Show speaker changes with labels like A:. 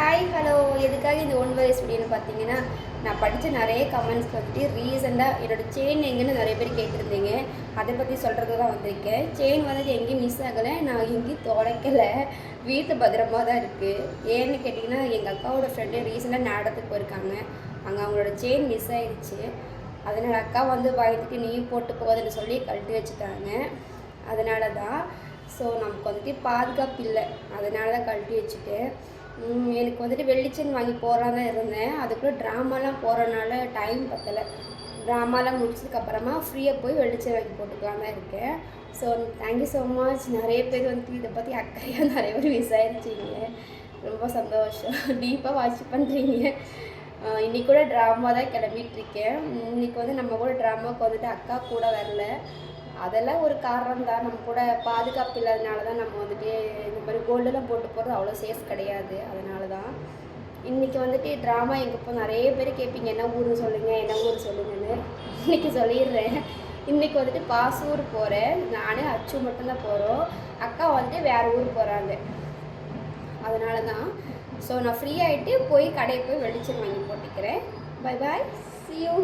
A: Hi hello. எதுக்காக இந்த one வயசு வீடியோன்னு பார்த்தீங்கன்னா, நான் படித்த நிறைய கமெண்ட்ஸ்க்கு வந்துட்டு ரீசெண்டாக என்னோடய செயின் எங்கேன்னு நிறைய பேர் கேட்டிருந்தீங்க. அதை பற்றி சொல்கிறது தான் வந்திருக்கேன். செயின் வந்துட்டு எங்கேயும் மிஸ் ஆகலை, நான் எங்கேயும் தொலைக்கலை, வீட்டு பத்திரமா தான் இருக்குது. ஏன்னு கேட்டிங்கன்னா, எங்கள் அக்காவோட ஃப்ரெண்டு ரீசெண்டாக நேடத்துக்கு போயிருக்காங்க. அங்கே அவங்களோட செயின் மிஸ் ஆகிடுச்சு. அதனால் அக்கா வந்து பயந்துட்டு நீயும் போட்டு போகுதுன்னு சொல்லி கழட்டி வச்சுட்டாங்க. அதனால தான் நமக்கு வந்துட்டு பாதுகாப்பு இல்லை, அதனால தான் கழட்டி வச்சுட்டேன். எனக்கு வந்துட்டு வெள்ளிச்செயின் வாங்கி போகலான்னு தான் இருந்தேன். அதுக்குள்ளே ட்ராமாலாம் போகிறனால டைம் பத்தலை. ட்ராமாலாம் முடிச்சதுக்கப்புறமா ஃப்ரீயாக போய் வெள்ளிச்செயின் வாங்கி போட்டுக்கலாம் தான் இருக்கேன். Thank you so much. நிறைய பேர் வந்துட்டு இதை பற்றி அக்கறையாக நிறைய பேர் விசாரிச்சிங்க. ரொம்ப சந்தோஷம். டீப்பாக வாட்ச் பண்ணுறீங்க. இன்றைக்கி கூட ட்ராமா தான் கிளம்பிகிட்ருக்கேன். இன்றைக்கி வந்து நம்ம கூட ட்ராமாவுக்கு வந்துட்டு அக்கா கூட வரல. அதெல்லாம் ஒரு காரணம் தான். நம்ம கூட பாதுகாப்பு இல்லாதனால தான் நம்ம வந்துட்டு இந்த மாதிரி கோல்டெல்லாம் போட்டு போகிறது அவ்வளோ சேஃப் கிடையாது. அதனால தான் இன்றைக்கி வந்துட்டு ட்ராமா எங்கே போ நிறைய பேர் கேட்பீங்க, என்ன ஊர்னு சொல்லுங்கள், என்ன ஊர் சொல்லுங்கன்னு. இன்றைக்கி சொல்லிடுறேன். இன்றைக்கி வந்துட்டு பாசூர் போகிறேன். நான் அச்சு மட்டும்தான் போகிறோம். அக்கா வந்துட்டு வேறு ஊர் போகிறாங்க. அதனால தான் நான் ஃப்ரீ ஆகிட்டு போய் கடையை போய் வெளிச்சம் வாங்கி போட்டுக்கிறேன். Bye bye, see you.